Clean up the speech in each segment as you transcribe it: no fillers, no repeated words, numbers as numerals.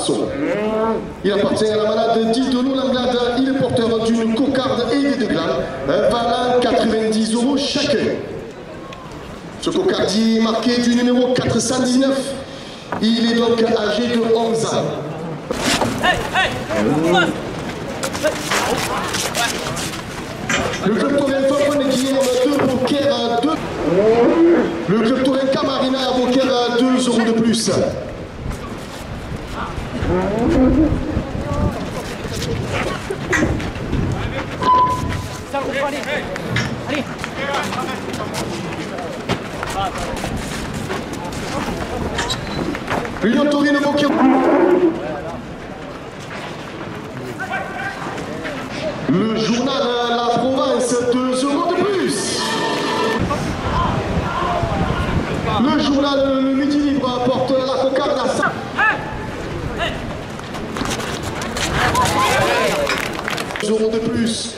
Marceau. Il appartient à la malade Didolo Langlade. Il est porteur d'une cocarde et des deux glands, valant 90 € chacun. Ce cocardier est marqué du numéro 419. Il est donc âgé de 11 ans. Le club taurin Fafon Guillaume de Beaucaire à 2. Le club taurin Camarina à Beaucaire à 2 € de plus. Allez. L'Union Taurine Beaucaire. Le journal La Provence, 2 € de plus. Le journal Le Midi Libre porte la cocarde à 5. € de plus.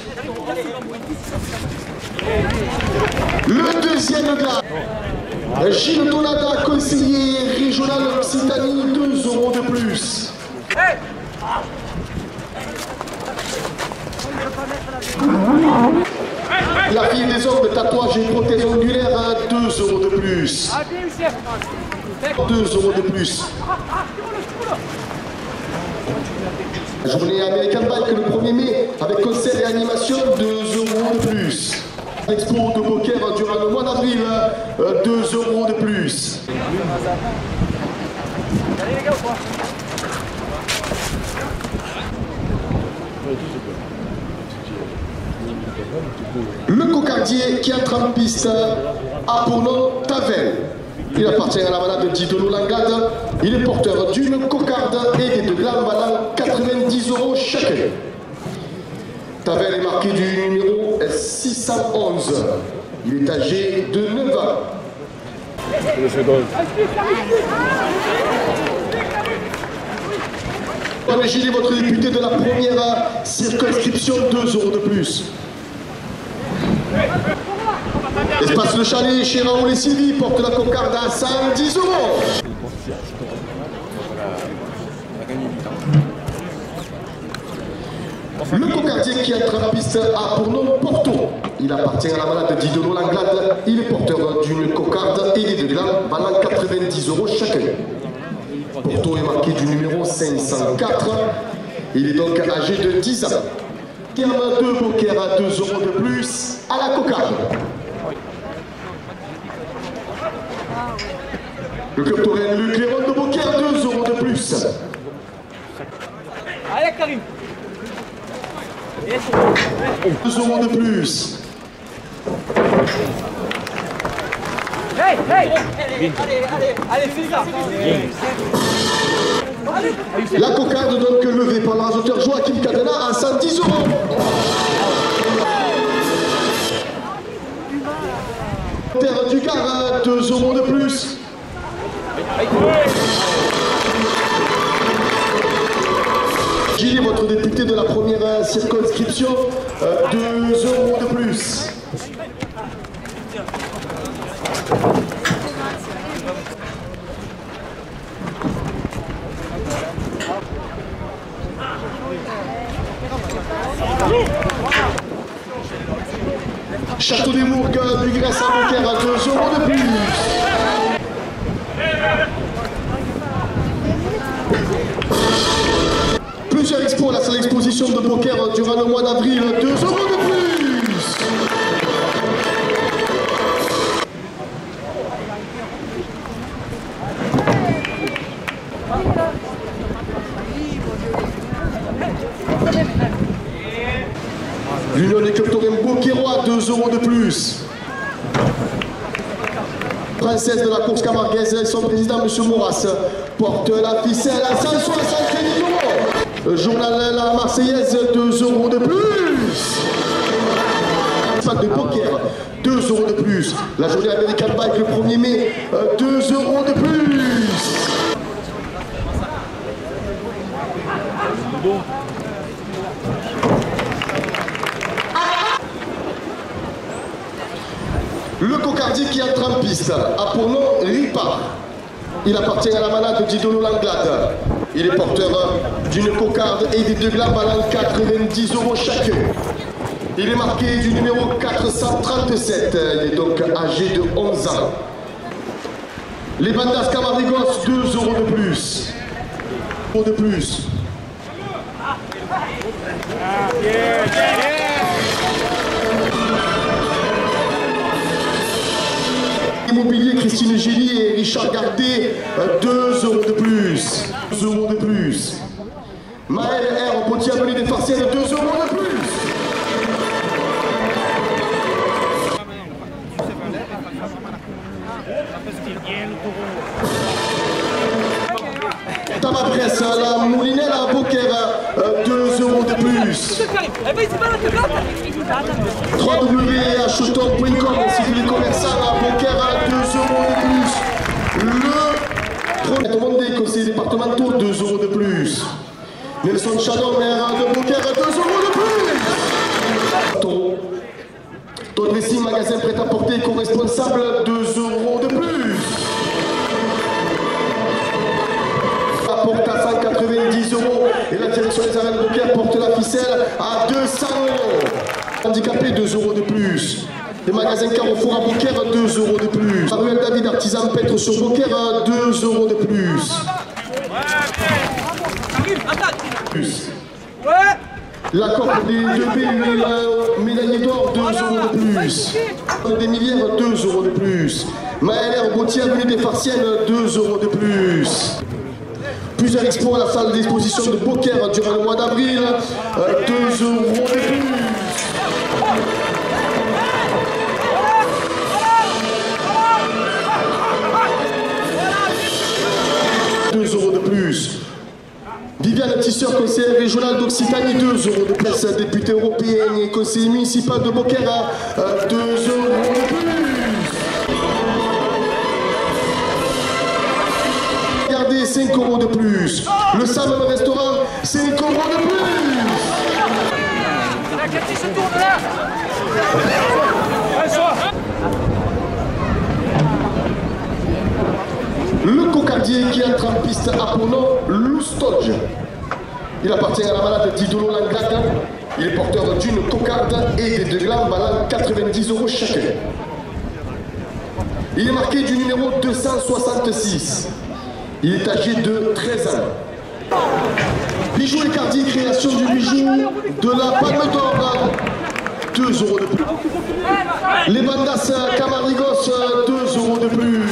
Le deuxième glas. Gilles Tonada, conseiller régional Occitanie, 2 € de plus. La fille des hommes de tatouage et prothèse ongulaire à 2 € de plus. 2 € de plus. Journée American Bike le 1er mai avec concert et animation, 2 € de plus. Expo de Beaucaire durant le mois d'avril, 2 € de plus. Allez les gars ou quoi? Le cocardier qui entre en piste a pour nom Tavel. Il appartient à la malade Didolo Langlade. Il est porteur d'une cocarde et des deux glands valant 90 € chacun. Tavel est marqué du numéro 611. Il est âgé de 9 ans. Madame Gilles, votre député de la première circonscription, 2 € de plus. Espace Le Chalet chez Raoul et Sylvie porte la cocarde à 110 €. Le cocardier qui entre en piste a pour nom Porto. Il appartient à la malade Didolo Langlade. Il est porteur d'une cocarde et des deux glands valant 90 € chacun. Porto est marqué du numéro 504. Il est donc âgé de 10 ans. Terme de Beaucaire à 2 € de plus à la cocarde. Le club taurin Luc Léron de Beaucaire, 2 € de plus. Allez Karim. 2 € de plus. Hey, hey. Allez, fais ça. La cocarde donc levée par le rasoteur Joachim Cadena à 110 €. Terre du Gard, 2 € de plus. Gilles, votre député de la première circonscription, 2 € de plus. Château des Mourgues, du Grèce à Beaucaire à 2 € de plus. Plusieurs expos à la salle d'exposition de Beaucaire durant le mois d'avril, 2 € de plus. L'Union des clubs taurins Beaucairois, 2 € de plus. Princesse de la course camarguaise, son président M. Maurras porte la ficelle à 170 €. Journal La Marseillaise, 2 € de plus. Fan de Beaucaire, 2 € de plus. La journée American Bike le 1er mai, 2 € de plus. Le cocardier qui entre en piste a pour nom Ripard. Il appartient à la malade Didolo Langlade. Il est porteur d'une cocarde et des deux glabes valant 90 € chacun. Il est marqué du numéro 437. Il est donc âgé de 11 ans. Les Bandas Camarigos, 2 € de plus. De plus. Immobilier Christine Gély et Richard Gardet, 2 € de plus. 2 € de plus. Maël R. Potier Avenue des Farciennes, 2 € de plus. Tababresse, la Moulinelle à Beaucaire, 2 € de plus. www.acheton.com, si les commerçants à Beaucaire, 2 € de plus. Le premier conseiller départemental, 2 € de plus. Nelson Chadon, maire de Beaucaire, 2 € de plus. Ton dressing, magasin prêt-à-porter co-responsable, 2 € de plus. Porte à 190 € et la direction des arènes de Beaucaire porte la ficelle à 200 €. Handicapé, 2 € de plus. Les magasins Carrefour à Beaucaire, 2 € de plus. La ruelle David Artisan Pêtre sur Beaucaire, 2 € de plus. La Corpe des 2B, médaillé d'or, 2 € de plus. Des millières, 2 € de plus. Maël R. Gauthier, avenue des Farciennes, 2 € de plus. Plusieurs expos à la salle d'exposition de Beaucaire durant le mois d'avril, 2 € de plus. 2 € de plus. Viviane Tisseur, conseillère régionale d'Occitanie, 2 € de plus. Député européen et conseiller municipal de Beaucaire, 2 € de plus. Regardez, 5 € de plus. Le Sam restaurant, 5 € de plus. Cathy se tourne là. Le cocardier qui entre en piste a pour nom Loustodge. Il appartient à la malade d'Idolo Langlade. Il est porteur d'une cocarde et des deux glabes valant 90 € chacun. Il est marqué du numéro 266. Il est âgé de 13 ans. Bijoux et Cardi, création du bijou de la Palme d'Or, 2 € de plus. Les Bandas Camarigos, 2 € de plus.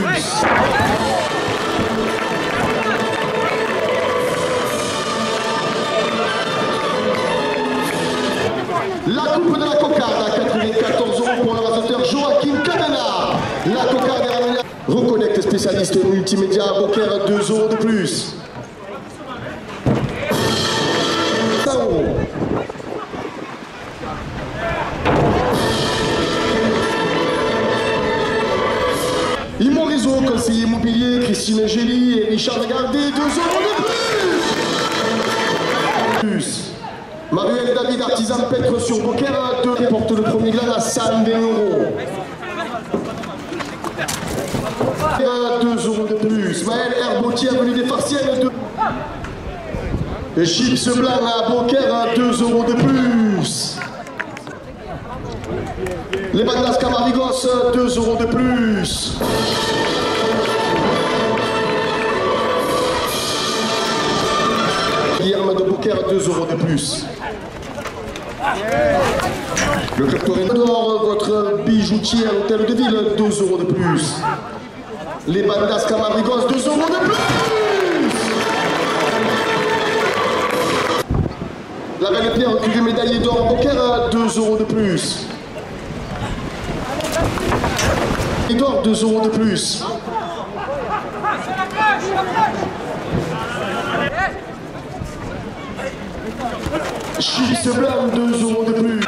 La coupe de la cocarde à 94 € pour le raseteur Joachim Cadena. La cocarde est ramenée. Reconnect spécialiste multimédia à Beaucaire, 2 € de plus. 100 €. Immo Réseau, conseiller immobilier, Christine Gély et Richard Gardet, 2 € de plus. Maruelle David Artisan Pêtre sur Beaucaire, 2 porte le premier gland à 120 €. 2 € de plus. Maël R. Gauthier, avenue des Farciennes, 2. Et Chips Blanc à Beaucaire, 2 € de plus. Les Bandas Camarigos, 2 € de plus. Guillerme de Beaucaire, 2 € de plus. Le Club Torino d'Or, votre bijoutier à l'hôtel de ville, 2 € de plus. Les Bandas Camarigos, 2 € de plus. La Belle Pierre, curie médaillé d'or à Beaucaire, 2 € de plus. Et d'or, 2 € de plus. Chips Blanc, 2 € de plus.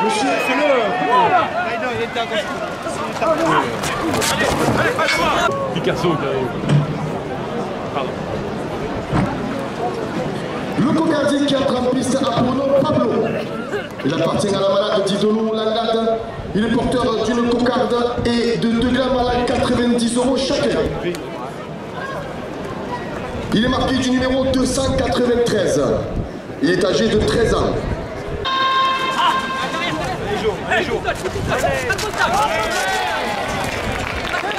Monsieur, Picasso, Le Le cocardier qui entre en piste a pour nom Pablo. Il appartient à la malade d'Idolo Langlade. Il est porteur d'une cocarde et de 2 grammes à 90 € chacun. Il est marqué du numéro 293. Il est âgé de 13 ans.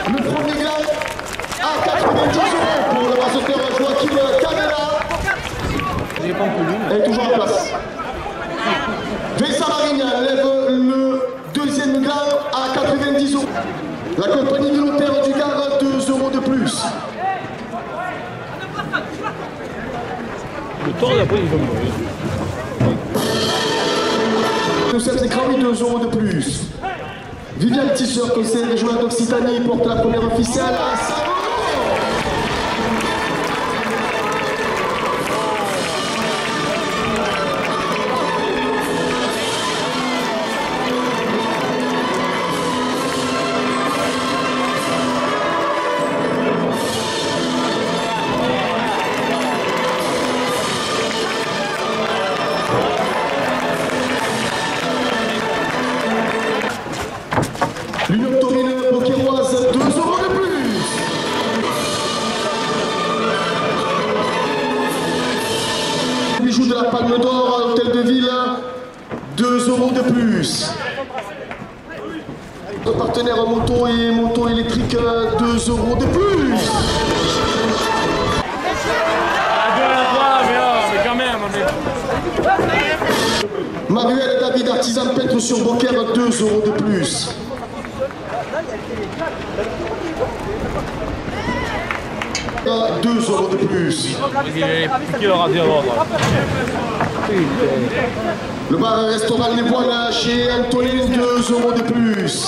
Le premier gland à 90 € pour le bassetteur Joachim Camera. Elle est toujours en place. Vincent Marignan lève le deuxième gland à 90 €. La compagnie militaire du Gard, 2 € de plus. Le temps d'après, il va mourir. Nous sommes écrans, 2 € de plus. Viviane Tisseur, conseiller régional d'Occitanie, porte la première officielle à Saint-Malo. L'Union taurine beaucairoise, 2 € de plus. Bijoux de la Palme d'Or à l'Hôtel de Ville, 2 € de plus. Notre partenaire moto et moto électrique, 2 € de plus. Mais quand même, Manuel et David Artisan peintre sur Beaucaire, 2 € de plus. 2 € de plus. Qui leur a dit à l'ordre? Le bar-restaurant Les Voiles chez Antonin, 2 € de plus.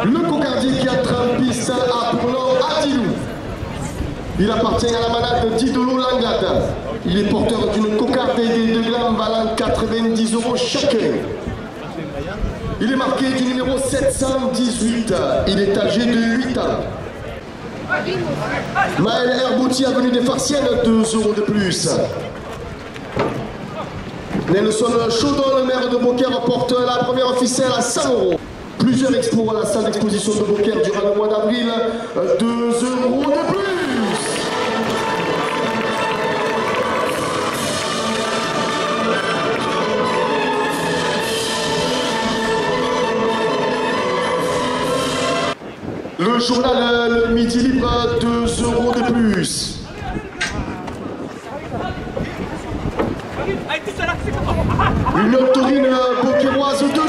Le cocardier qui entre en piste a pour nom Adilou. Il appartient à la malade d'Idolo Langlade. Il est porteur d'une cocarde et des 2 grammes valant 90 € chacun. Il est marqué du numéro 718. Il est âgé de 8 ans. Maël Herbouti, avenue des Farciennes, 2 € de plus. Nelson Chaudon, le maire de Beaucaire, porte la première officielle à 100 €. Plusieurs expos à la salle d'exposition de Beaucaire durant le mois d'avril, 2 € de plus. Le journal Le Midi Libre, 2 € de plus. Une taurine beaucairoise, 2